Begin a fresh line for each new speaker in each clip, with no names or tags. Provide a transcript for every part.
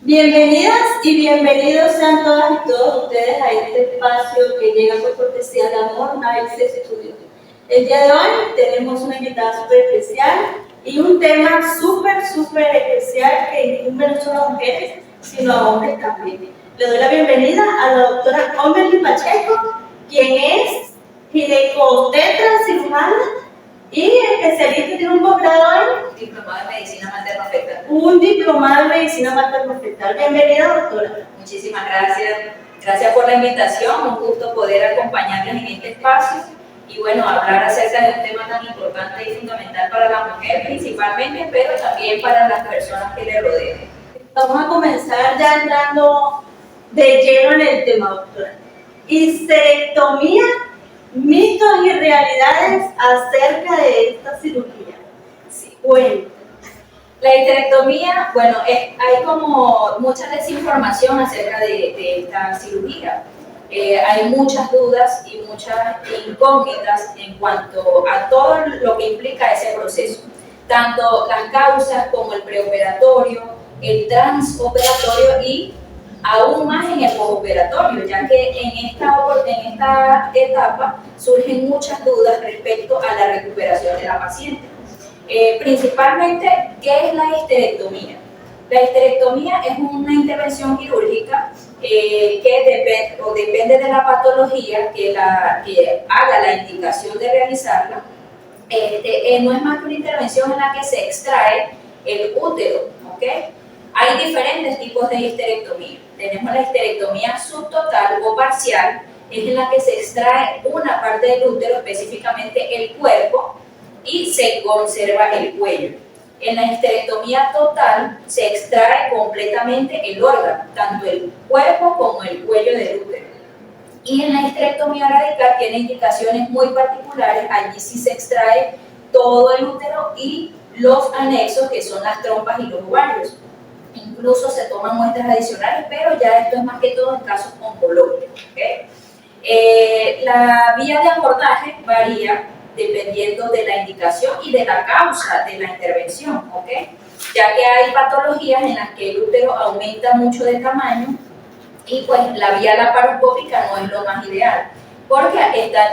Bienvenidas y bienvenidos sean todas y todos ustedes a este espacio que llega por cortesía de Amor Nice Studio. El día de hoy tenemos una invitada súper especial y un tema súper especial que incumbe no solo a mujeres, sino a hombres también. Le doy la bienvenida a la doctora Omerly Pacheco, quien es ginecostetra cirujana y especialista, tiene un posgrado en
diplomado en medicina materno-fetal.
Un diplomado en medicina materno-fetal. Bienvenida, doctora.
Muchísimas gracias. Gracias por la invitación. Un gusto poder acompañarles en este espacio y bueno, hablar acerca de un tema tan importante y fundamental para la mujer principalmente, pero también para las personas que le rodean.
Vamos a comenzar ya entrando de lleno en el tema, doctora. Histerectomía, mitos y realidades acerca de esta cirugía.
Sí.
Bueno.
La histerectomía, bueno, hay como mucha desinformación acerca de esta cirugía. Hay muchas dudas y muchas incógnitas en cuanto a todo lo que implica ese proceso. Tanto las causas como el preoperatorio, el transoperatorio y aún más en el postoperatorio, ya que en esta etapa surgen muchas dudas respecto a la recuperación de la paciente. Principalmente, ¿qué es la histerectomía? La histerectomía es una intervención quirúrgica que depende de la patología que haga la indicación de realizarla. No es más que una intervención en la que se extrae el útero, ¿ok? Hay diferentes tipos de histerectomía. Tenemos la histerectomía subtotal o parcial, es en la que se extrae una parte del útero, específicamente el cuerpo, y se conserva el cuello. En la histerectomía total se extrae completamente el órgano, tanto el cuerpo como el cuello del útero. Y en la histerectomía radical tiene indicaciones muy particulares, allí sí se extrae todo el útero y los anexos, que son las trompas y los ovarios. Incluso se toman muestras adicionales, pero ya esto es más que todo en casos oncológicos. ¿Okay? La vía de abordaje varía dependiendo de la indicación y de la causa de la intervención, ¿ok? Ya que hay patologías en las que el útero aumenta mucho de tamaño y pues la vía laparoscópica no es lo más ideal, porque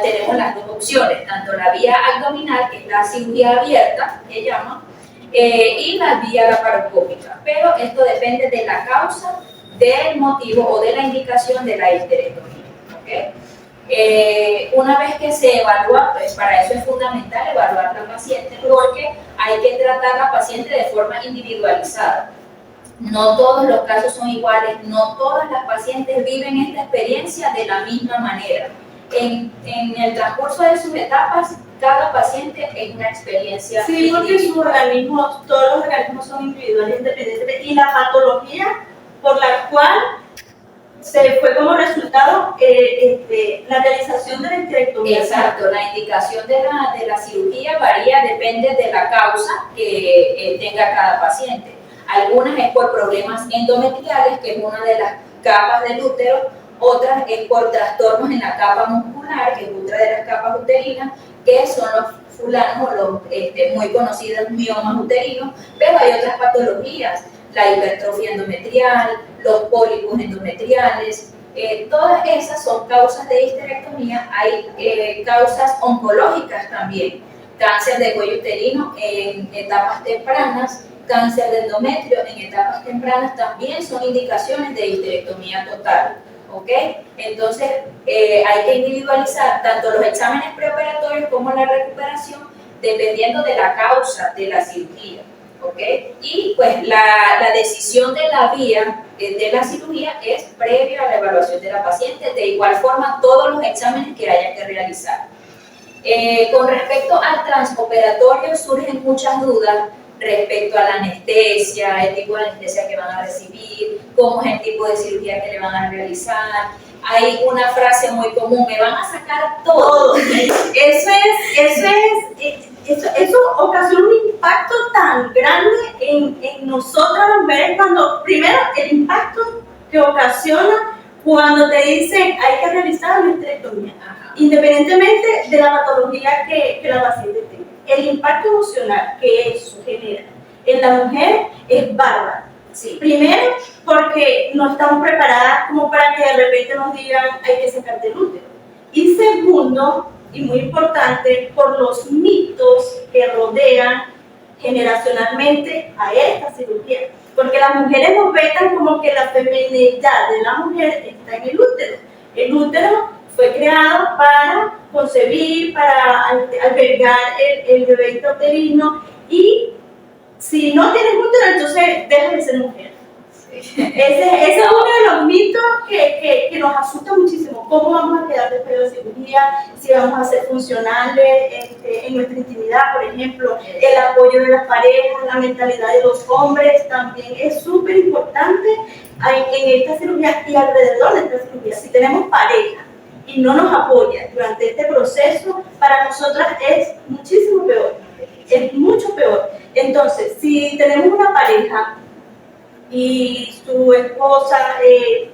tenemos las dos opciones, tanto la vía abdominal, que es la cirugía abierta, que llama, y la vía laparoscópica, pero esto depende de la causa, del motivo o de la indicación de la histerectomía, ¿ok? Una vez que se evalúa, pues para eso es fundamental evaluar a la paciente, porque hay que tratar a la paciente de forma individualizada. No todos los casos son iguales, no todas las pacientes viven esta experiencia de la misma manera. En el transcurso de sus etapas, cada paciente es una experiencia.
Sí, porque todos los organismos son individuales, independientes, y la patología por la cual se fue como resultado la realización de la histerectomía.
Exacto, la indicación de la cirugía varía, depende de la causa que tenga cada paciente. Algunas es por problemas endometriales, que es una de las capas del útero, otras es por trastornos en la capa muscular, que es otra de las capas uterinas, que son los fulanos o los muy conocidos miomas uterinos, pero hay otras patologías, la hipertrofia endometrial, los pólipos endometriales, todas esas son causas de histerectomía. Hay causas oncológicas también, cáncer de cuello uterino en etapas tempranas, cáncer de endometrio en etapas tempranas también son indicaciones de histerectomía total, ¿ok? Entonces hay que individualizar tanto los exámenes preoperatorios como la recuperación dependiendo de la causa de la cirugía. ¿Okay? Y pues la decisión de la vía de la cirugía es previa a la evaluación de la paciente, de igual forma todos los exámenes que haya que realizar. Con respecto al transoperatorio surgen muchas dudas respecto a la anestesia, el tipo de anestesia que van a recibir, cómo es el tipo de cirugía que le van a realizar. Hay una frase muy común, me van a sacar todo.
Eso ocasiona un impacto tan grande en nosotras las mujeres cuando, primero, el impacto que ocasiona cuando te dicen hay que realizar una histerectomía, independientemente de la patología que la paciente tenga. El impacto emocional que eso genera en la mujer es bárbaro.
Sí.
Primero, porque no estamos preparadas como para que de repente nos digan hay que sacarte el útero. Y segundo, y muy importante, por los mitos que rodean generacionalmente a esta cirugía. Porque las mujeres nos vetan como que la feminidad de la mujer está en el útero. El útero fue creado para concebir, para albergar el bebé intrauterino, y si no tienes útero, entonces dejas de ser mujer. Ese es uno de los mitos que nos asusta muchísimo. ¿Cómo vamos a quedar después de la cirugía? Si vamos a ser funcionales en nuestra intimidad, por ejemplo, el apoyo de las parejas, la mentalidad de los hombres también es súper importante en esta cirugía y alrededor de esta cirugía. Si tenemos pareja y no nos apoya durante este proceso, para nosotras es muchísimo peor, es mucho peor. Entonces, si tenemos una pareja y su esposa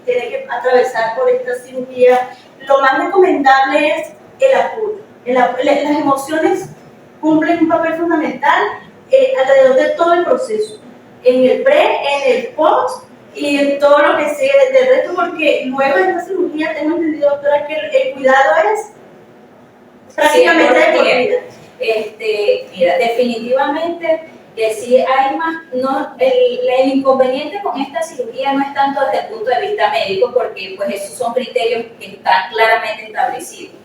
tiene que atravesar por esta cirugía, lo más recomendable es el apoyo. Las emociones cumplen un papel fundamental alrededor de todo el proceso, en el pre, en el post y en todo lo que sigue del resto, porque luego de esta cirugía tengo entendido, doctora, que el cuidado es prácticamente de por vida.
Mira, definitivamente que sí hay más, no, el inconveniente con esta cirugía no es tanto desde el punto de vista médico, porque pues esos son criterios que están claramente establecidos.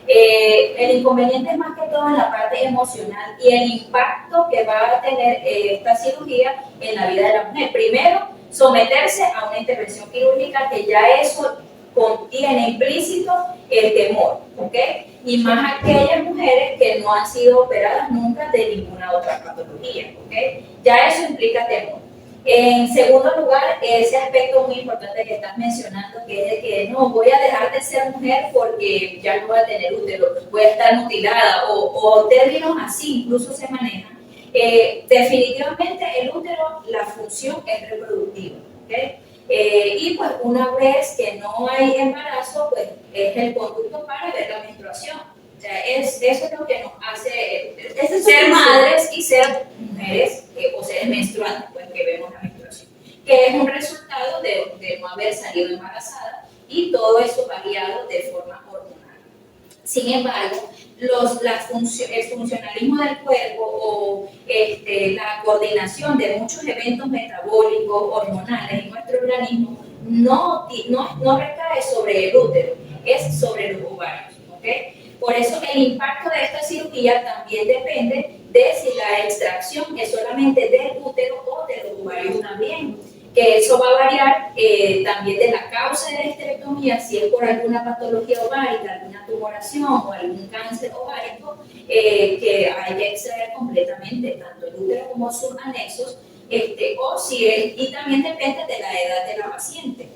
El inconveniente es más que todo en la parte emocional y el impacto que va a tener esta cirugía en la vida de la mujer. Primero, someterse a una intervención quirúrgica, que ya eso contiene implícito el temor, ¿ok? Y más aquellas mujeres que no han sido operadas nunca de ninguna otra patología, ¿ok? Ya eso implica temor. En segundo lugar, ese aspecto muy importante que estás mencionando, que es de que no, voy a dejar de ser mujer porque ya no voy a tener útero, voy a estar mutilada, o términos así incluso se manejan. Definitivamente el útero, la función es reproductiva, ¿ok? Y pues una vez que no hay embarazo, pues es el conducto para ver la menstruación. O sea, eso es lo que nos hace ser madres y ser mujeres o seres menstruantes, pues que vemos la menstruación, que es un resultado de no haber salido embarazada, y todo eso variado de forma hormonal. Sin embargo, el funcionalismo del cuerpo o la coordinación de muchos eventos metabólicos, hormonales en nuestro organismo no recae sobre el útero, es sobre los ovarios, ¿okay? Por eso el impacto de esta cirugía también depende de si la extracción es solamente del útero o de los ovarios también, que eso va a variar también de la causa de la histerectomía, si es por alguna patología ovárica, alguna tumoración o algún cáncer ovárico, que hay que extraer completamente tanto el útero como sus anexos, o si es, y también depende de la edad de la paciente.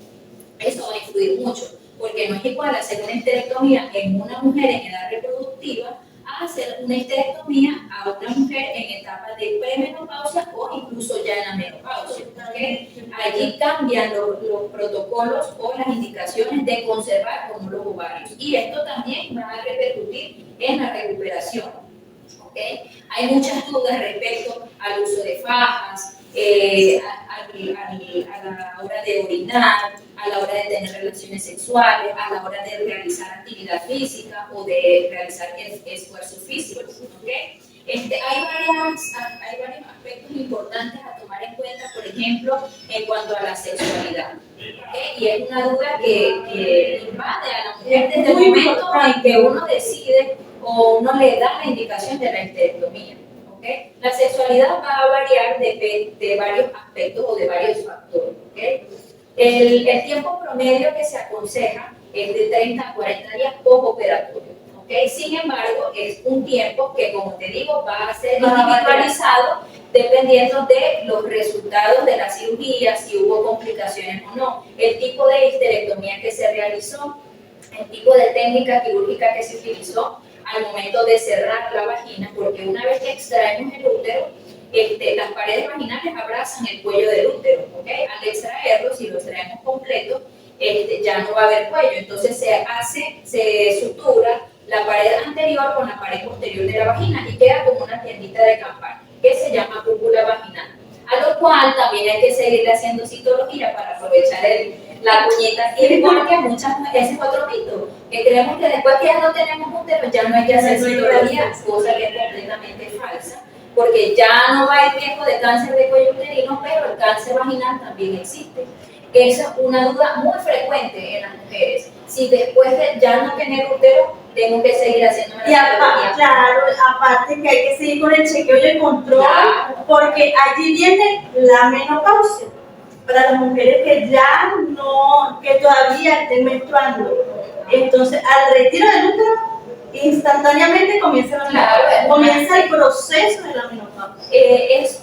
Eso va a influir mucho, porque no es igual hacer una histerectomía en una mujer en edad reproductiva a hacer una histerectomía a una mujer en etapa de premenopausia o incluso ya en la menopausia, ¿okay? Allí cambian los protocolos o las indicaciones de conservar como los ovarios, y esto también va a repercutir en la recuperación, ¿okay? Hay muchas dudas respecto al uso de fajas, a la hora de orinar, a la hora de tener relaciones sexuales, a la hora de realizar actividad física o de realizar esfuerzos físicos, ¿okay? Hay varios aspectos importantes a tomar en cuenta, por ejemplo, en cuanto a la sexualidad, ¿okay? Y es una duda que invade a la mujer desde el momento en que uno decide o uno le da la indicación de la histerectomía. ¿Okay? La sexualidad va a variar de varios aspectos o de varios factores, ¿okay? El tiempo promedio que se aconseja es de 30 a 40 días postoperatorio, ¿okay? Sin embargo, es un tiempo que, como te digo, va a ser individualizado dependiendo de los resultados de la cirugía, si hubo complicaciones o no, el tipo de histerectomía que se realizó, el tipo de técnica quirúrgica que se utilizó al momento de cerrar la vagina, porque una vez que extraemos el útero, las paredes vaginales abrazan el cuello del útero, ¿okay? Al extraerlo, si lo extraemos completo, ya no va a haber cuello, entonces se sutura la pared anterior con la pared posterior de la vagina y queda como una tiendita de campana, que se llama cúpula vaginal. A lo cual también hay que seguirle haciendo citología para aprovechar la cuñita aquí, porque muchas mujeres, ese es otro mito, que creemos que después que ya no tenemos útero ya no hay que hacer citología, cosa que es completamente falsa, porque ya no hay riesgo de cáncer de cuello uterino, pero el cáncer vaginal también existe. Esa es una duda muy frecuente en las mujeres. Si después de ya no tener útero, tengo que seguir haciendo la citología.
Claro, aparte que hay que seguir con el chequeo y el control,
Claro.
porque allí viene la menopausia. Para las mujeres que ya no, que todavía estén menstruando. Entonces, al retiro del útero, instantáneamente comienza el proceso de la menopausia.
Es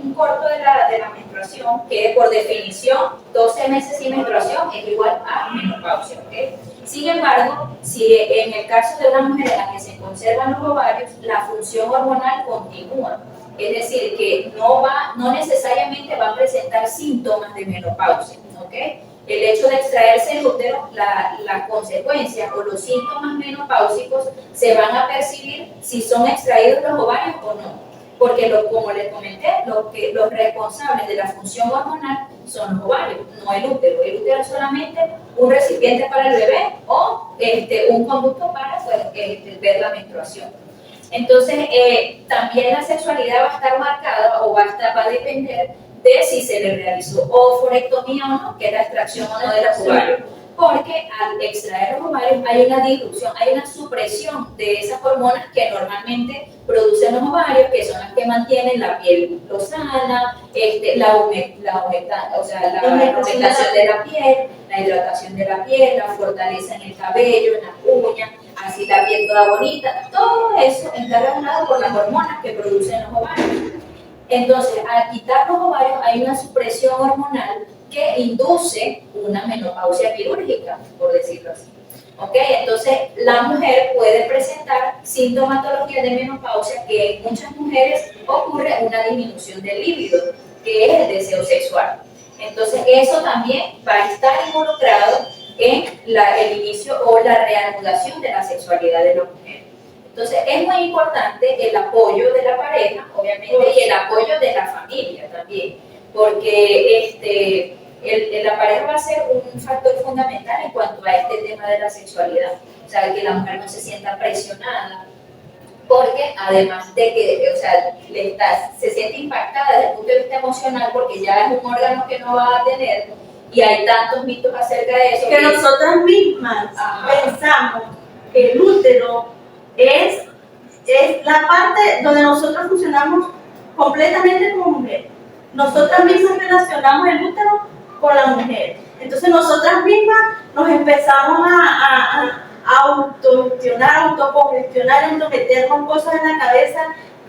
un corto de la menstruación que por definición 12 meses sin menstruación es igual a menopausia. ¿Okay? Sin embargo, si en el caso de una mujer en la que se conservan los ovarios, la función hormonal continúa. Es decir, que no necesariamente va a presentar síntomas de menopausia. ¿Okay? El hecho de extraerse el útero, las consecuencias o los síntomas menopáusicos se van a percibir si son extraídos los ovarios o no. Porque, como les comenté, los responsables de la función hormonal son los ovarios, no el útero. El útero es solamente un recipiente para el bebé o un conducto para ver la menstruación. Entonces, también la sexualidad va a estar marcada o va a depender de si se le realizó oophorectomía o no, que es la extracción o no de los ovarios. Porque al extraer los ovarios hay una disrupción, hay una supresión de esas hormonas que normalmente producen los ovarios, que son las que mantienen la piel lozana, la humectación de la piel, la hidratación de la piel, la fortaleza en el cabello, en las uñas, así la piel toda bonita. Todo eso está regulado por las hormonas que producen los ovarios. Entonces, al quitar los ovarios hay una supresión hormonal que induce una menopausia quirúrgica, por decirlo así. ¿Okay? Entonces, la mujer puede presentar sintomatología de menopausia que en muchas mujeres ocurre una disminución del líbido, que es el deseo sexual. Entonces, eso también va a estar involucrado en el inicio o la reanudación de la sexualidad de la mujer. Entonces, es muy importante el apoyo de la pareja, obviamente, y el apoyo de la familia también, porque la pareja va a ser un factor fundamental en cuanto a este tema de la sexualidad. O sea, que la mujer no se sienta presionada, porque además de que, se siente impactada desde el punto de vista emocional, porque ya es un órgano que no va a tener, y hay tantos mitos acerca de eso.
Que nosotras mismas pensamos que el útero es la parte donde nosotros funcionamos completamente como mujer. Nosotras mismas relacionamos el útero con la mujer. Entonces nosotras mismas nos empezamos a autogestionar, autocongestionar, meternos cosas en la cabeza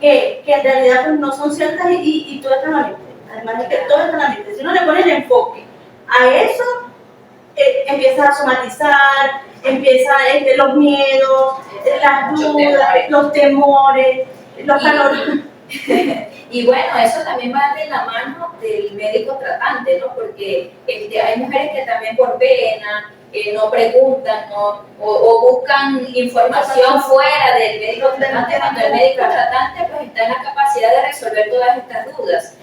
que en realidad pues, no son ciertas y todo está en la mente. Además de que todo está en la mente. Si uno le pone el enfoque a eso, empieza a somatizar, empieza los miedos, las dudas, los temores, los calores.
Y bueno, eso también va de la mano del médico tratante, ¿no? Porque hay mujeres que también por pena no preguntan, ¿no? o buscan información fuera del médico tratante, cuando el médico tratante pues, está en la capacidad de resolver todas estas dudas,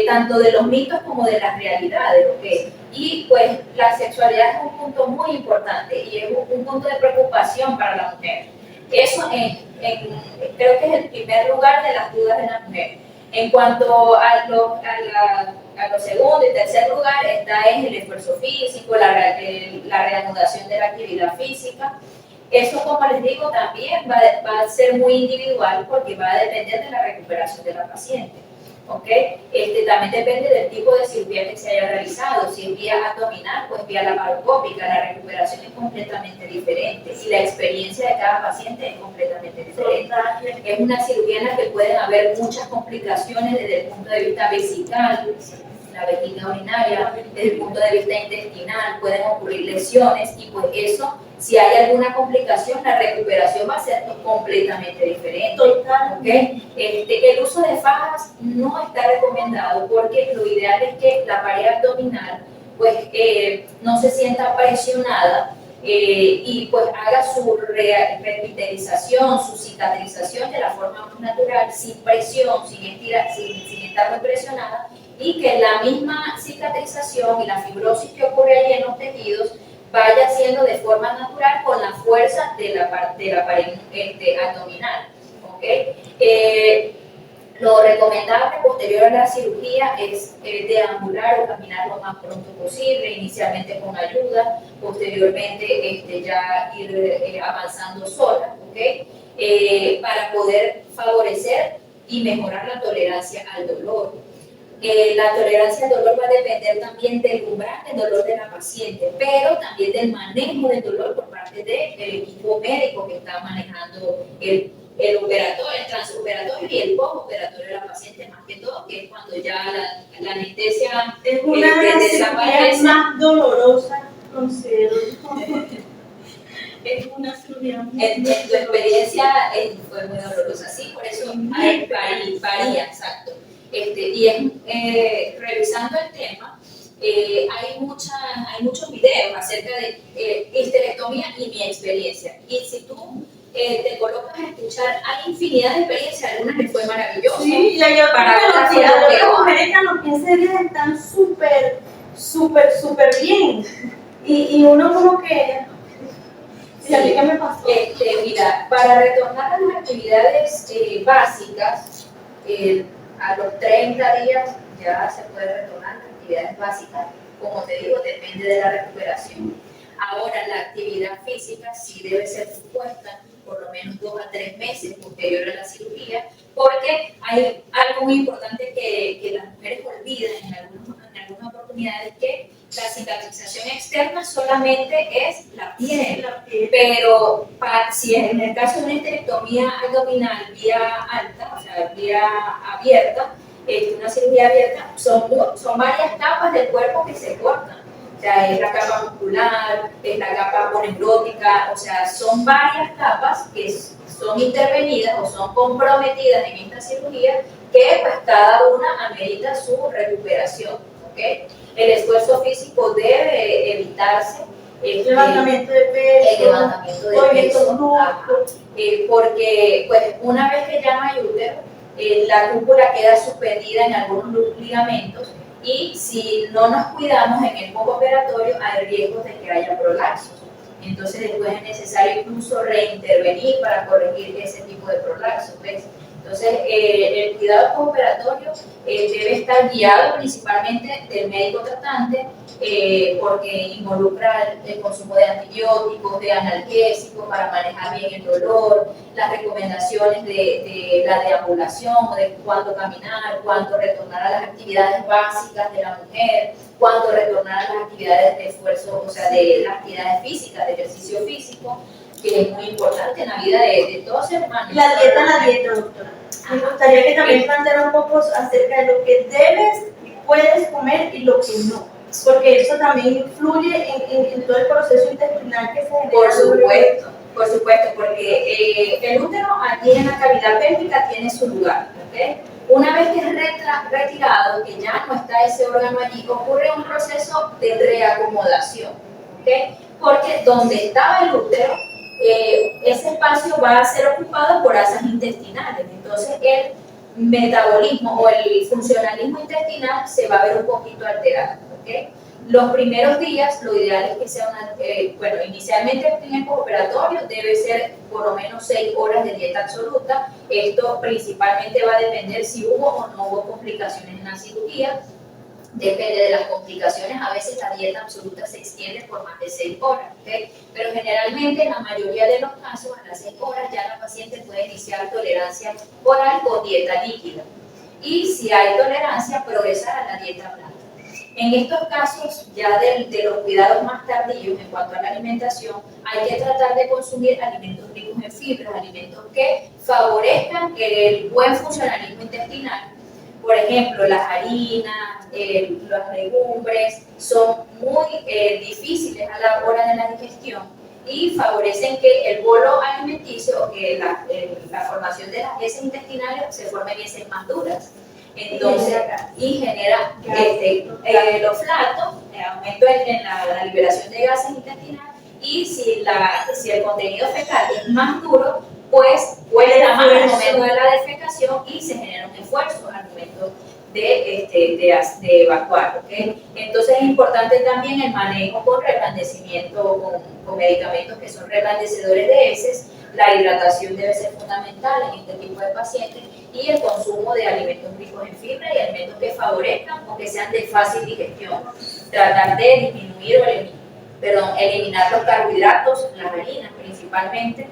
tanto de los mitos como de las realidades, ¿okay? Y pues la sexualidad es un punto muy importante y es un punto de preocupación para la mujer. Eso creo que es el primer lugar de las dudas de la mujer. En cuanto a lo segundo y tercer lugar, está el esfuerzo físico, la reanudación de la actividad física. Eso, como les digo, también va a ser muy individual porque va a depender de la recuperación de la paciente. ¿Okay? También depende del tipo de cirugía que se haya realizado. Si es vía abdominal, pues vía laparoscópica, la recuperación es completamente diferente y la experiencia de cada paciente es completamente diferente. Es una cirugía en la que pueden haber muchas complicaciones desde el punto de vista vesical, la vejiga urinaria, desde el punto de vista intestinal, pueden ocurrir lesiones y pues eso, si hay alguna complicación, la recuperación va a ser completamente diferente. ¿Okay? El uso de fajas no está recomendado porque lo ideal es que la pared abdominal pues, no se sienta presionada y pues haga su revitalización, su cicatrización de la forma más natural, sin presión, sin estar muy presionada, y que la misma cicatrización y la fibrosis que ocurre allí en los tejidos vaya haciendo de forma natural con la fuerza de la pared abdominal. ¿Okay? Lo recomendable posterior a la cirugía es deambular o caminar lo más pronto posible, inicialmente con ayuda, posteriormente ya ir avanzando sola, ¿okay? Para poder favorecer y mejorar la tolerancia al dolor. La tolerancia al dolor va a depender también del umbral del dolor de la paciente, pero también del manejo del dolor por parte del equipo médico que está manejando el operatorio, el transoperatorio y el postoperatorio de la paciente, más que todo, que es cuando ya la anestesia
es una de las cirugías más dolorosas, considero. Es una cirugía muy
en tu experiencia fue muy dolorosa, sí, por eso varía, exacto. Revisando el tema, hay muchos videos acerca de histerectomía y mi experiencia. Y si tú te colocas a escuchar, hay infinidad de experiencias, algunas que fue maravilloso.
Sí, yo
para
las mujeres que a los 15 días están súper bien. Y uno como que...
Sí, a mí qué me pasó. Mira, para retornar a las actividades básicas, a los 30 días ya se puede retornar a las actividades básicas. Como te digo, depende de la recuperación. Ahora, la actividad física sí debe ser supuesta por lo menos 2 a 3 meses posterior a la cirugía, porque hay algo muy importante que las mujeres olvidan en algunas oportunidades, que la cicatrización externa solamente es la piel, pero si en el caso de una histerectomía abdominal vía alta, o sea, vía abierta, una cirugía abierta, son varias capas del cuerpo que se cortan. O sea, es la capa muscular, es la capa ponegrótica, o sea, son varias capas que son intervenidas o son comprometidas en esta cirugía, que pues cada una amerita su recuperación, ¿ok? El esfuerzo físico debe evitarse.
El levantamiento de peso,
el levantamiento de peso, porque pues una vez que ya no hay útero, la cúpula queda suspendida en algunos ligamentos, y si no nos cuidamos en el postoperatorio hay riesgos de que haya prolapsos. Entonces después es necesario incluso reintervenir para corregir ese tipo de prolapsos, ¿ves? Entonces el cuidado postoperatorio debe estar guiado principalmente del médico tratante, porque involucra el consumo de antibióticos, de analgésicos para manejar bien el dolor, las recomendaciones de la deambulación, o de cuándo caminar, cuándo retornar a las actividades básicas de la mujer, cuándo retornar a las actividades de esfuerzo, o sea, de las actividades físicas, de ejercicio físico, que es muy importante en la vida de todos ser humanos.
La dieta, doctora. Me gustaría que también planteara un poco acerca de lo que debes y puedes comer y lo que no, porque eso también influye en todo el proceso intestinal que se genera.
Por supuesto, porque el útero aquí en la cavidad pélvica tiene su lugar, ¿okay? Una vez que es retirado, que ya no está ese órgano allí, ocurre un proceso de reacomodación, ¿okay? Porque donde estaba el útero, ese espacio va a ser ocupado por asas intestinales. Entonces el metabolismo o el funcionalismo intestinal se va a ver un poquito alterado, ¿okay? Los primeros días, lo ideal es que sea inicialmente en el postoperatorio debe ser por lo menos 6 horas de dieta absoluta. Esto principalmente va a depender si hubo o no hubo complicaciones en la cirugía. Depende de las complicaciones, a veces la dieta absoluta se extiende por más de 6 horas, ¿okay? Pero generalmente en la mayoría de los casos a las 6 horas ya la paciente puede iniciar tolerancia oral con dieta líquida, y si hay tolerancia progresar a la dieta blanda. En estos casos ya de los cuidados más tardíos en cuanto a la alimentación, hay que tratar de consumir alimentos ricos en fibras, alimentos que favorezcan el buen funcionalismo intestinal. Por ejemplo, las harinas, las legumbres son muy difíciles a la hora de la digestión y favorecen que el bolo alimenticio, o que la formación de las heces intestinales se formen heces más duras. Entonces, y genera los flatos, aumento en la liberación de gases intestinales, y si el contenido fecal es más duro, pues cuesta más al momento de la defecación y se genera un esfuerzo al momento de evacuar. ¿Okay? Entonces es importante también el manejo con reblandecimiento, con medicamentos que son reblandecedores de heces. La hidratación debe ser fundamental en este tipo de pacientes y el consumo de alimentos ricos en fibra y alimentos que favorezcan o que sean de fácil digestión. Tratar de disminuir o eliminar los carbohidratos, las harinas principalmente,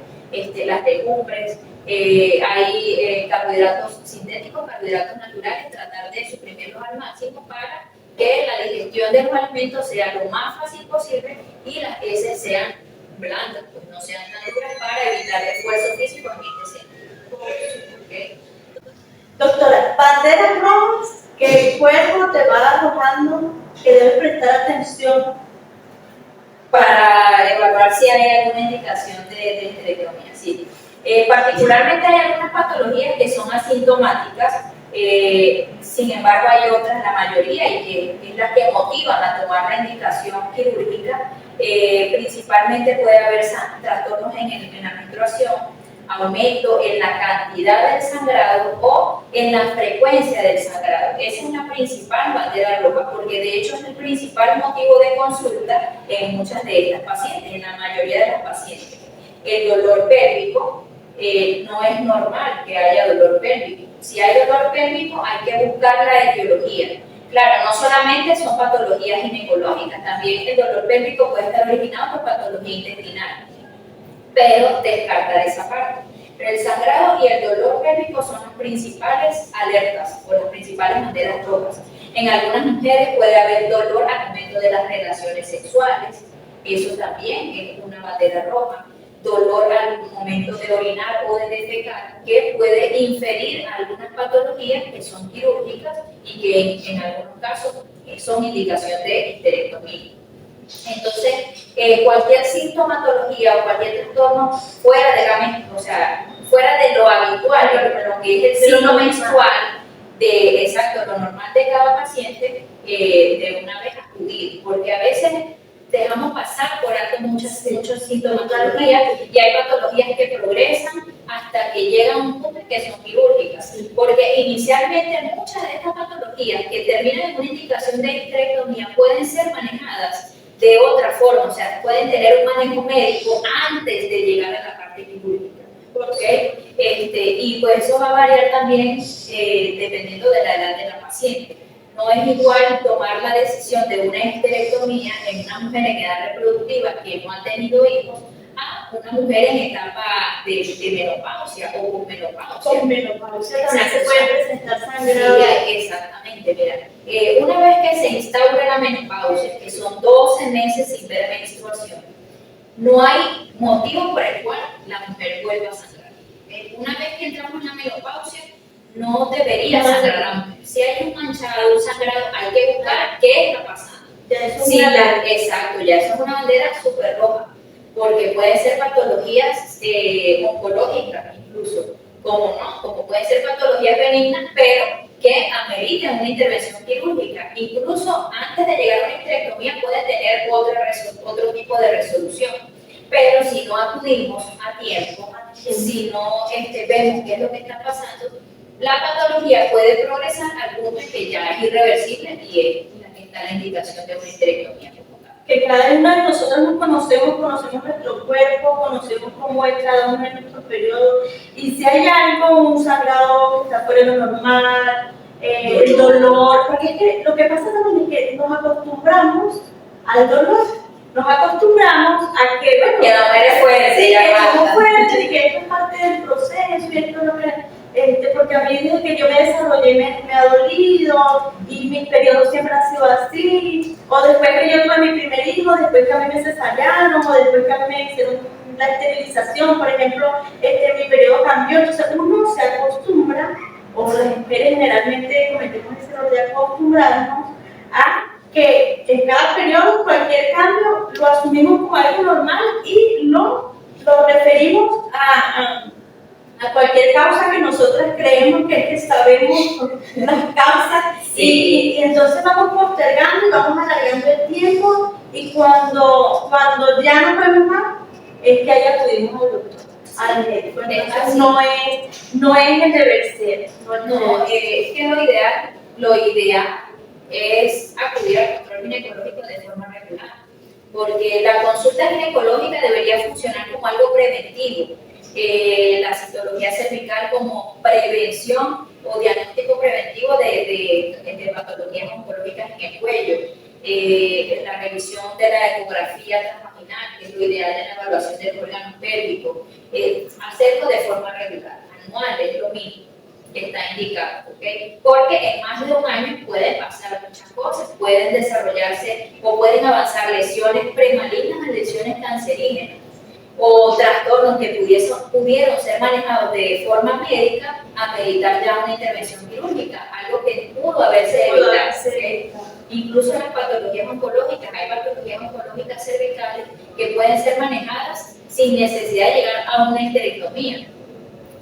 las legumbres, hay carbohidratos sintéticos, carbohidratos naturales, tratar de suprimirlos al máximo para que la digestión de los alimentos sea lo más fácil posible y las heces sean blandas, pues no sean tan duras para evitar el esfuerzo físico en este sentido. ¿Okay?
Doctora, banderas rojas que el cuerpo te va arrojando, que debes prestar atención
para evaluar si hay alguna indicación de esterectomía. Sí. Particularmente hay algunas patologías que son asintomáticas, sin embargo hay otras, la mayoría, y que es las que motivan a tomar la indicación quirúrgica. Principalmente puede haber trastornos en la menstruación, aumento en la cantidad del sangrado o en la frecuencia del sangrado. Esa es la principal bandera roja, porque de hecho es el principal motivo de consulta en muchas de estas pacientes, en la mayoría de las pacientes. El dolor pélvico, no es normal que haya dolor pélvico. Si hay dolor pélvico hay que buscar la etiología. Claro, no solamente son patologías ginecológicas, también el dolor pélvico puede estar originado por patología intestinal, pero descartar esa parte. Pero el sangrado y el dolor pélvico son las principales alertas o las principales banderas rojas. En algunas mujeres puede haber dolor al momento de las relaciones sexuales, eso también es una bandera roja. Dolor al momento de orinar o de defecar, que puede inferir algunas patologías que son quirúrgicas y que en algunos casos son indicación de histerectomía. Entonces, cualquier sintomatología o cualquier trastorno fuera de lo habitual, lo que es el ciclo menstrual, exacto, lo normal de cada paciente, de una vez acudir, porque a veces dejamos pasar por alto muchas sintomatologías y hay patologías que progresan hasta que llegan a un punto que son quirúrgicas, porque inicialmente muchas de estas patologías que terminan en una indicación de histerectomía pueden ser manejadas de otra forma, o sea, pueden tener un manejo médico antes de llegar a la parte quirúrgica. ¿Okay? Y pues eso va a variar también dependiendo de la edad de la paciente. No es igual tomar la decisión de una histerectomía en una mujer en edad reproductiva que no ha tenido hijos a una mujer en etapa de menopausia o posmenopausia.
Posmenopausia también se puede presentar sangrado.
Sí, exactamente. Mira, una vez que se instaura la menopausia, que son 12 meses sin ver menstruación, no hay motivo por el cual la mujer vuelva a sangrar. Una vez que entramos en la menopausia, no debería sangrar la mujer. Si hay un manchado, un sangrado, hay que buscar qué está pasando. Exacto, ya eso es una bandera súper roja, porque pueden ser patologías oncológicas incluso, como pueden ser patologías benignas, pero que ameritan una intervención quirúrgica. Incluso antes de llegar a una histerectomía puede tener otro tipo de resolución. Pero si no acudimos a tiempo, si no vemos qué es lo que está pasando, la patología puede progresar al punto en que ya es irreversible y está la indicación de una histerectomía.
Que cada una de nosotros nos conocemos nuestro cuerpo, conocemos cómo es cada uno de nuestros periodos, y si hay algo, un sangrado que está fuera de lo normal, el dolor, porque es que lo que pasa también es que nos acostumbramos al dolor, nos acostumbramos a que, bueno,
que la mujer es fuerte,
sí, que somos fuertes y que esto es parte del proceso, y esto es lo que... porque a mí desde que yo me desarrollé me ha dolido y mis periodos siempre han sido así, o después que yo tuve mi primer hijo, después que a mí me cesarearon, o después que a mí me hicieron la esterilización, por ejemplo, mi periodo cambió. Entonces uno se acostumbra, o las mujeres generalmente cometemos ese error de acostumbrarnos a que en cada periodo cualquier cambio lo asumimos como algo normal y lo referimos a cualquier causa que nosotros creemos que sabemos las causas, y entonces vamos postergando y vamos alargando el tiempo y cuando ya no podemos más, es que ahí acudimos al doctor, al médico. Entonces no es el deber ser.
No, es que lo ideal es acudir al control ginecológico de forma regular, porque la consulta ginecológica debería funcionar como algo preventivo, la citología cervical como prevención o diagnóstico preventivo de patologías oncológicas en el cuello, la revisión de la ecografía transvaginal, que es lo ideal de la evaluación del órgano pélvico, hacerlo de forma regular, anual es lo mínimo que está indicado, ¿ok? Porque en más de un año pueden pasar muchas cosas, pueden desarrollarse o pueden avanzar lesiones premalignas a lesiones cancerígenas o trastornos que pudieron ser manejados de forma médica a meditar ya una intervención quirúrgica, algo que pudo haberse evitado. ¿Okay? Incluso en las patologías oncológicas, hay patologías oncológicas cervicales que pueden ser manejadas sin necesidad de llegar a una histerectomía.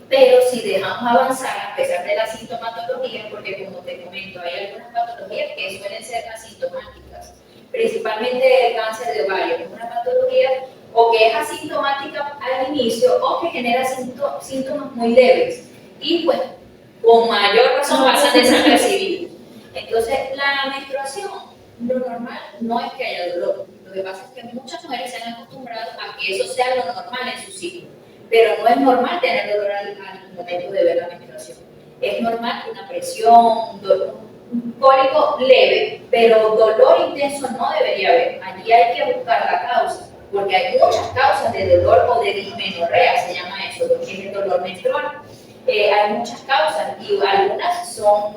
Pero si dejamos avanzar a pesar de la sintomatología, porque como te comento, hay algunas patologías que suelen ser asintomáticas, principalmente el cáncer de ovario, que es una patología o que es asintomática al inicio o que genera síntomas muy leves y pues con mayor razón pasan desapercibidos. Entonces la menstruación, lo normal no es que haya dolor, lo que pasa es que muchas mujeres se han acostumbrado a que eso sea lo normal en su ciclo. Pero no es normal tener dolor al momento de ver la menstruación. Es normal una presión, un cólico leve, pero dolor intenso no debería haber. Allí hay que buscar la causa, porque hay muchas causas de dolor o de dismenorrea, se llama eso, lo que es el dolor menstrual. Hay muchas causas y algunas son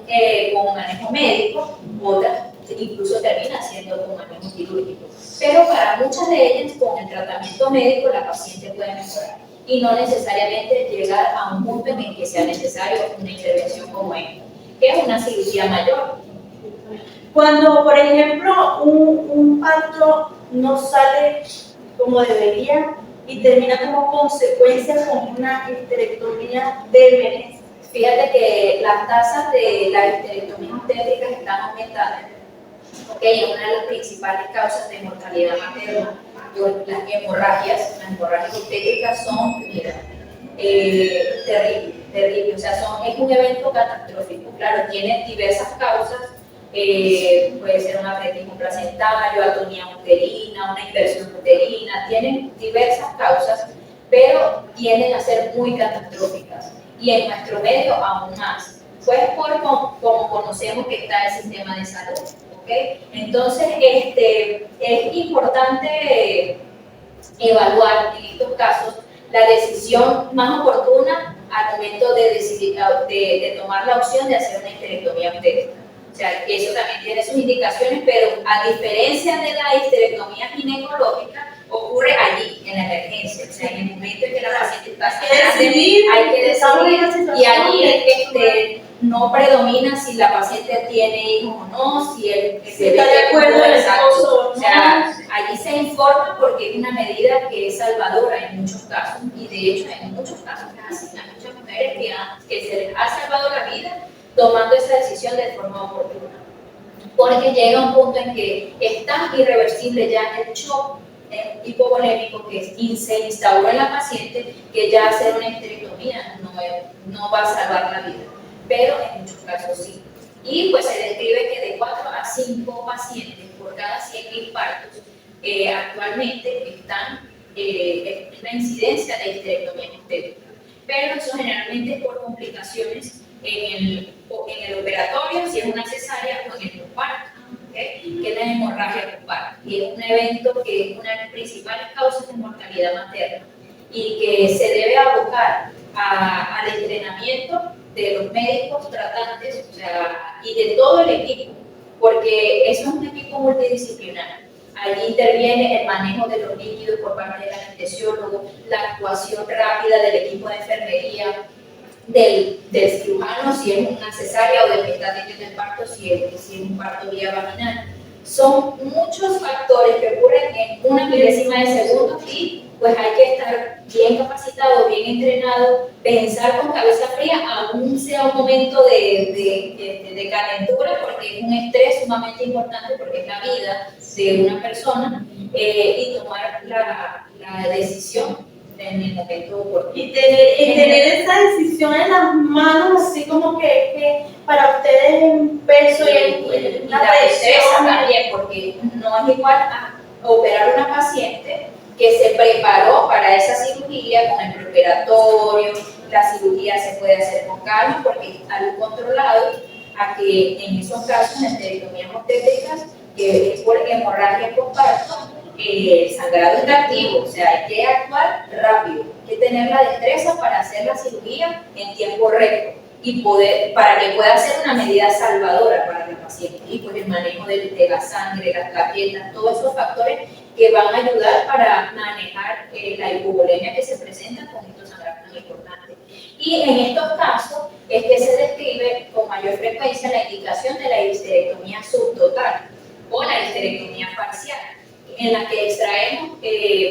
con manejo médico, otras incluso terminan siendo con manejo quirúrgico. Pero para muchas de ellas, con el tratamiento médico, la paciente puede mejorar y no necesariamente llegar a un punto en el que sea necesario una intervención como esta, que es una cirugía mayor.
Cuando, por ejemplo, un parto no sale como debería y termina como consecuencia con una histerectomía de emergencia.
Fíjate que las tasas de las histerectomías obstétricas están aumentadas. Okay, una de las principales causas de mortalidad materna, las hemorragias obstétricas son, mira, terribles, o sea, es un evento catastrófico. Claro, tiene diversas causas, puede ser un abretismo placentario, atonía uterina, una inversión uterina, tienen diversas causas, pero tienden a ser muy catastróficas y en nuestro medio aún más, pues por como conocemos que está el sistema de salud. ¿Okay? Entonces, es importante evaluar en estos casos la decisión más oportuna al momento de decidir, de tomar la opción de hacer una histerectomía obstétrica. O sea, eso también tiene sus indicaciones, pero a diferencia de la histerectomía ginecológica, ocurre allí, en la emergencia. O sea, en el momento en que la paciente está hay que decidir, y allí no predomina si la paciente tiene hijos o no, si el
bebé está de acuerdo el esposo.
O sea, allí se informa porque es una medida que es salvadora en muchos casos, y de hecho en muchos casos hay muchas mujeres que se les ha salvado la vida tomando esa decisión de forma oportuna. Porque llega un punto en que es tan irreversible ya el shock hipovolémico que se instauró en la paciente que ya hacer una histerectomía no va a salvar la vida, pero en muchos casos sí. Y pues se describe que de 4 a 5 pacientes por cada 100.000 partos actualmente están en la incidencia de histerectomía obstétrica, pero eso generalmente es por complicaciones en el operatorio, si es una cesárea o en el posparto. ¿Okay? Que es la hemorragia postparto, y es un evento que es una de las principales causas de mortalidad materna y que se debe abocar al entrenamiento de los médicos tratantes, o sea, y de todo el equipo, porque eso es un equipo multidisciplinar. Allí interviene el manejo de los líquidos por parte del anestesiólogo, la actuación rápida del equipo de enfermería, del cirujano, si es una cesárea, o del que está teniendo el parto, si es un parto vía vaginal. O Son muchos factores que ocurren en una milésima de segundo y pues hay que estar bien capacitado, bien entrenado, pensar con cabeza fría, aún sea un momento de calentura, porque es un estrés sumamente importante, porque es la vida de una persona, y tomar la decisión en el momento oportuno.
Y tener esa decisión en las manos, así como que para ustedes es un peso y una
la destreza
presión.
también, porque no es igual a operar a una paciente que se preparó para esa cirugía con el preoperatorio. La cirugía se puede hacer con calma porque es algo controlado, a que en esos casos, en esterectomías obstétricas, que es por hemorragia postparto, el sangrado está activo, o sea, hay que actuar rápido, hay que tener la destreza para hacer la cirugía en tiempo récord y para que pueda ser una medida salvadora para la paciente. Y pues el manejo de la sangre, las plaquetas, todos esos factores que van a ayudar para manejar la hipovolemia que se presenta con estos sangrados tan importantes. Y en estos casos es que se describe con mayor frecuencia la indicación de la histerectomía subtotal o la histerectomía parcial, en la que extraemos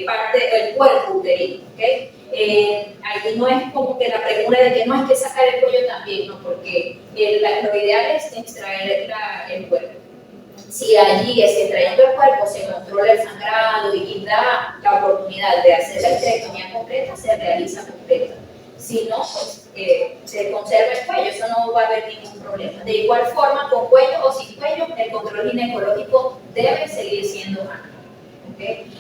parte del cuerpo uterino. ¿Okay? Ahí no es como que la premura de que no hay que sacar el cuello también, ¿no? Porque lo ideal es extraer el cuerpo. Si allí extrayendo el cuerpo se controla el sangrado y da la oportunidad de hacer la histerectomía completa, se realiza completa. Si no, pues se conserva el cuello, eso no va a haber ningún problema. De igual forma, con cuello o sin cuello, el control ginecológico debe seguir siendo amplio. ¿Okay?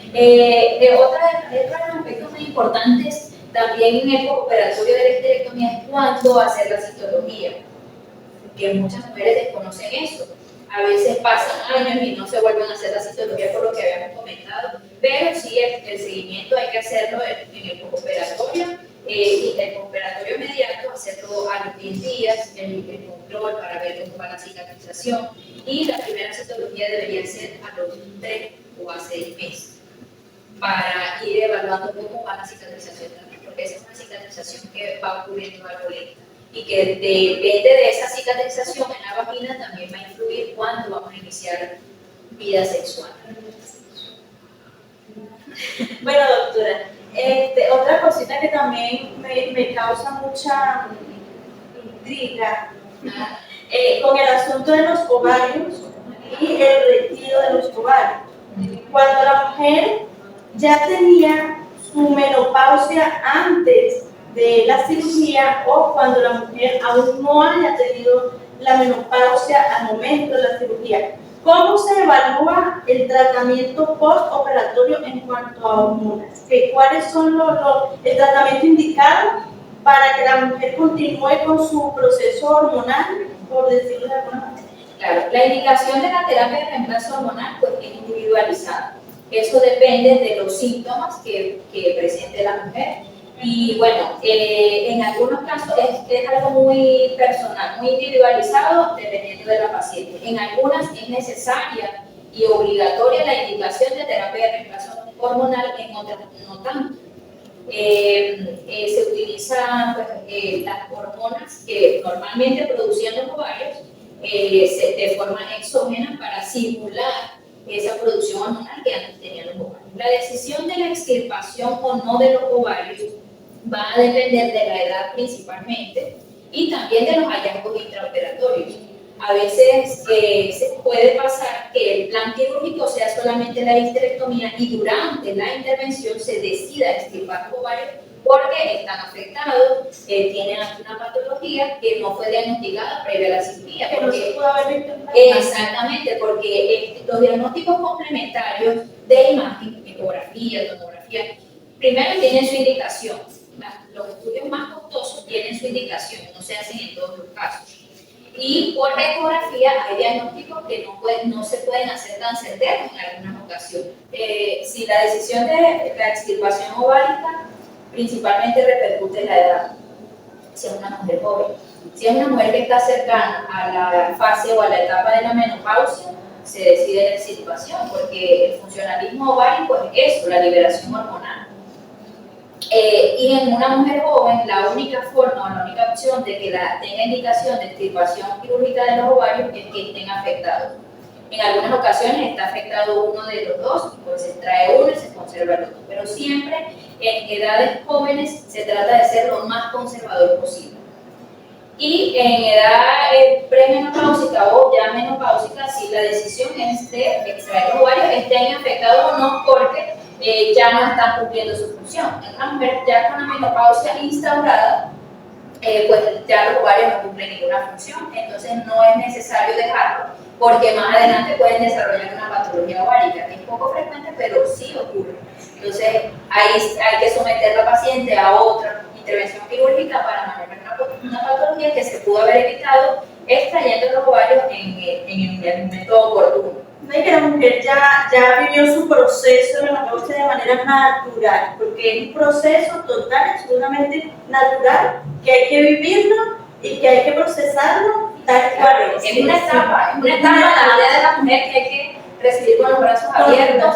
Otro de los aspectos muy importantes también en el operatorio de la histerectomía es cuándo hacer la citología, que muchas mujeres desconocen eso. A veces pasan años y no se vuelven a hacer la citología por lo que habíamos comentado, pero sí el seguimiento hay que hacerlo en el postoperatorio, y el postoperatorio inmediato, hacerlo a los 10 días, el control para ver cómo va la cicatrización, y la primera citología debería ser a los 3 o a 6 meses, para ir evaluando cómo va la cicatrización también, porque esa es una cicatrización que va ocurriendo algo lenta y que depende de esa cicatrización en la vagina también va a influir cuándo vamos a iniciar vida sexual.
Bueno, doctora, otra cosita que también me causa mucha intriga con el asunto de los ovarios y el retiro de los ovarios. Cuando la mujer ya tenía su menopausia antes de la cirugía o cuando la mujer aún no haya tenido la menopausia al momento de la cirugía, ¿cómo se evalúa el tratamiento postoperatorio en cuanto a hormonas? ¿Cuáles son el tratamiento indicado para que la mujer continúe con su proceso hormonal, por decirlo de alguna manera?
Claro, la indicación de la terapia de reemplazo hormonal pues, es individualizada. Eso depende de los síntomas que presente la mujer. Y bueno, en algunos casos es algo muy personal, muy individualizado, dependiendo de la paciente. En algunas es necesaria y obligatoria la indicación de terapia de reemplazo hormonal, en otras no tanto. Se utilizan pues, las hormonas que normalmente producían los ovarios de forma exógena para simular esa producción hormonal que antes tenían los ovarios. La decisión de la extirpación o no de los ovarios va a depender de la edad principalmente y también de los hallazgos intraoperatorios. A veces se puede pasar que el plan quirúrgico sea solamente la histerectomía y durante la intervención se decida extirpar los ovarios porque están afectados, tienen alguna patología que no fue diagnosticada previa a la cirugía.
Que no se pudo haber visto.
Exactamente, porque los diagnósticos complementarios de imagen, ecografía, tomografía, primero tienen su indicación. Los estudios más costosos tienen su indicación, no se hacen en todos los casos. Y por ecografía hay diagnósticos que no se pueden hacer tan certeros en algunas ocasiones. Si la decisión de la extirpación ovárica principalmente repercute en la edad, si es una mujer joven. Si es una mujer que está cercana a la fase o a la etapa de la menopausia, se decide la extirpación, porque el funcionalismo ovárico es eso, la liberación hormonal. Y en una mujer joven, la única forma o la única opción de que tenga indicación de extirpación quirúrgica de los ovarios es que estén afectados. En algunas ocasiones está afectado uno de los dos, y pues se extrae uno y se conserva el otro. Pero siempre en edades jóvenes se trata de ser lo más conservador posible. Y en edad premenopáusica o ya menopáusica, si la decisión es de extraer los ovarios, estén afectados o no, porque ya no están cumpliendo su función. En una mujer ya con la menopausia instaurada, pues ya los ovarios no cumplen ninguna función, entonces no es necesario dejarlo, porque más adelante pueden desarrollar una patología ovárica, que es poco frecuente, pero sí ocurre. Entonces hay que someter a la paciente a otra intervención quirúrgica para manejar una patología que se pudo haber evitado extrayendo los ovarios en el momento oportuno.
No es que la mujer ya vivió su proceso de menopausia de manera natural, porque es un proceso total, absolutamente natural, que hay que vivirlo y que hay que procesarlo tal cual es.
Es una etapa en la vida de la mujer que hay que recibir con los brazos abiertos,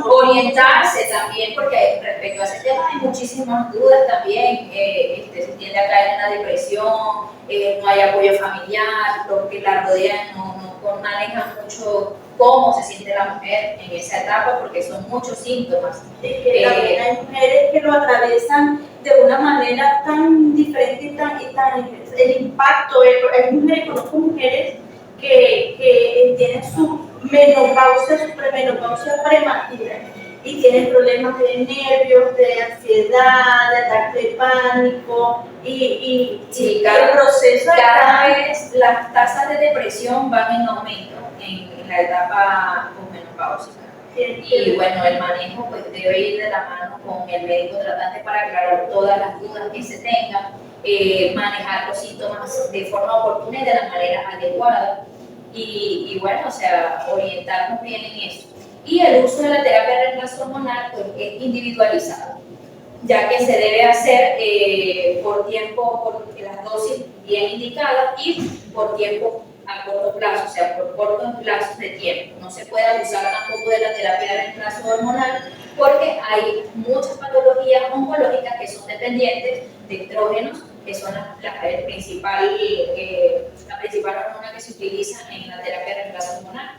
orientarse también, porque respecto a ese tema hay muchísimas dudas también, se tiende a caer en la depresión, no hay apoyo familiar, lo que la rodean no manejan mucho cómo se siente la mujer en esa etapa, porque son muchos síntomas.
También hay mujeres que lo atraviesan de una manera tan diferente y tan el impacto, hay mujeres, conozco mujeres que tienen su menopausia, su premenopausia prematura y tienen problemas de nervios, de ansiedad, de ataque de pánico y el proceso
cada vez las tasas de depresión van en aumento en la etapa posmenopáusica. Y bueno, el manejo pues debe ir de la mano con el médico tratante para aclarar todas las dudas que se tengan, manejar los síntomas de forma oportuna y de la manera adecuada. Y bueno, o sea, orientarnos bien en eso. Y el uso de la terapia de reemplazo hormonal pues, es individualizado, ya que se debe hacer por tiempo, por las dosis bien indicadas y por tiempo a corto plazo, o sea, por cortos plazos de tiempo. No se puede abusar tampoco de la terapia de reemplazo hormonal porque hay muchas patologías oncológicas que son dependientes de estrógenos, que son la principal hormona que se utiliza en la terapia de reemplazo hormonal.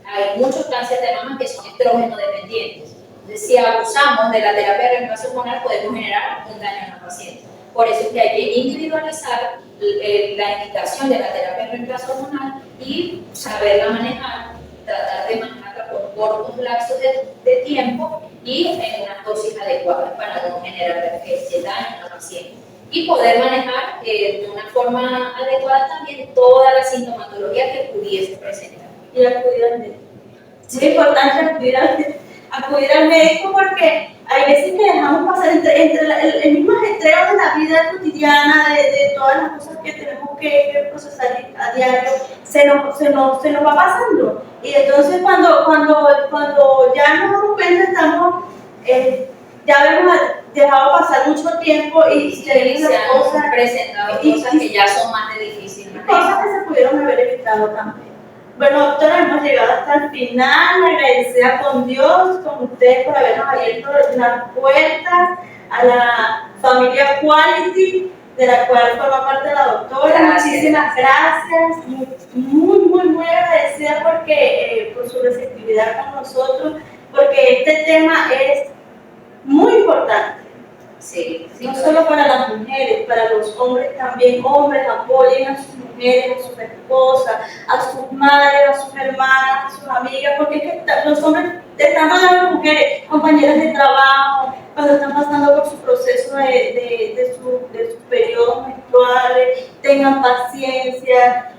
Hay muchos cánceres de mama que son estrógeno dependientes. Entonces, si abusamos de la terapia de reemplazo hormonal, podemos generar un daño en la paciente. Por eso es que hay que individualizar la indicación de la terapia de reemplazo hormonal y saberla manejar, tratar de manejarla por cortos lapsos de tiempo y en unas dosis adecuadas para no generar ese daño en la paciente. Y poder manejar de una forma adecuada también toda la sintomatología que pudiese presentar.
Y acudir al médico. Es importante acudir al médico porque hay veces que dejamos pasar entre el mismo ajetreo de la vida cotidiana, de todas las cosas que tenemos que procesar a diario, se nos va pasando. Y entonces cuando ya nos damos cuenta estamos, ya hemos dejado pasar mucho tiempo y tenemos
se han
cosas
presentado cosas que ya son más de difícil manejo.
Cosas que se pudieron haber evitado también. Bueno, doctora, hemos llegado hasta el final, agradecida con Dios, con ustedes por habernos abierto las puertas a la familia Quality, de la cual forma parte la doctora.
Gracias.
Muchísimas gracias, muy agradecida por su receptividad con nosotros, porque este tema es muy importante.
Sí,
No solo para las mujeres, para los hombres también. Hombres, apoyen a sus mujeres, a sus esposas, a sus madres, a sus hermanas, a sus amigas, porque es que los hombres están hablando de las mujeres, compañeras de trabajo, cuando están pasando por su proceso de sus periodos menstruales, tengan paciencia,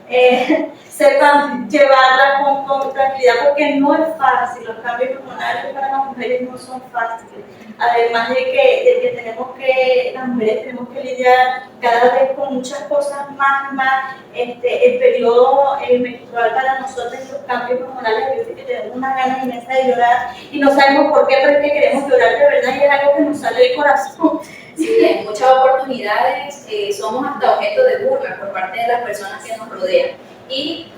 sepan llevarla con tranquilidad, porque no es fácil. Los cambios hormonales para las mujeres no son fáciles. Además de que las mujeres tenemos que lidiar cada vez con muchas cosas más, el periodo menstrual para nosotros, los cambios hormonales, a veces que tenemos una ganas inmensa de llorar y no sabemos por qué, pero es que queremos llorar de verdad y es algo que nos sale del corazón.
Sí, en muchas oportunidades somos hasta objeto de burla por parte de las personas que nos rodean. Y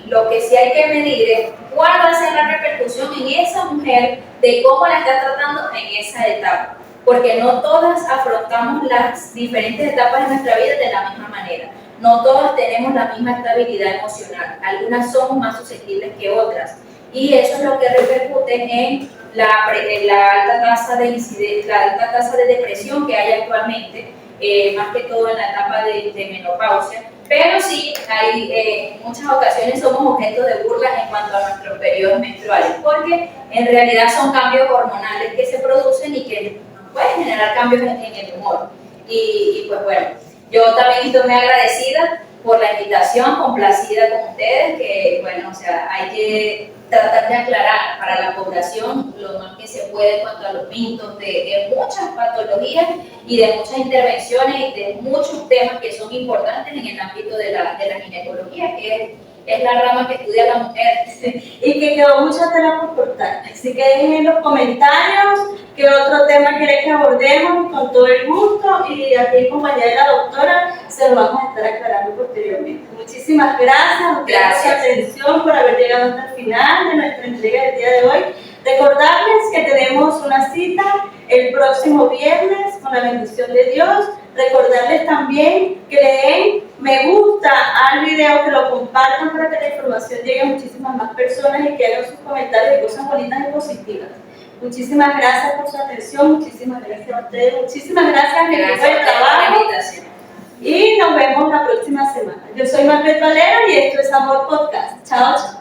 lo que sí hay que medir es cuál va a ser la repercusión en esa mujer de cómo la está tratando en esa etapa, porque no todas afrontamos las diferentes etapas de nuestra vida de la misma manera. no todas tenemos la misma estabilidad emocional, algunas somos más susceptibles que otras, y eso es lo que repercute en la alta tasa de depresión que hay actualmente, más que todo en la etapa de menopausia. Pero sí, en muchas ocasiones somos objeto de burlas en cuanto a nuestros periodos menstruales, porque en realidad son cambios hormonales que se producen y que pueden generar cambios en el humor. Y pues bueno, yo también estoy muy agradecida por la invitación, complacida con ustedes, que bueno, o sea, hay que tratar de aclarar para la población lo más que se puede en cuanto a los mitos de muchas patologías y de muchas intervenciones y de muchos temas que son importantes en el ámbito de la ginecología, que es la rama que estudia la mujer.
Y que quedó mucha tela por cortar. Así que dejen en los comentarios qué otro tema quieren que abordemos con todo el gusto, y aquí compañera de la doctora se lo vamos a estar aclarando posteriormente. Muchísimas gracias por su atención, por haber llegado hasta el final de nuestra entrega del día de hoy. Recordarles que tenemos una cita el próximo viernes con la bendición de Dios. Recordarles también que le den me gusta al video, que lo compartan para que la información llegue a muchísimas más personas y que hagan sus comentarios de cosas bonitas y positivas. Muchísimas gracias por su atención, muchísimas gracias a ustedes, muchísimas gracias a mi equipo de trabajo y nos vemos la próxima semana. Yo soy Margaret Valera y esto es Amor Podcast. Chao, chao.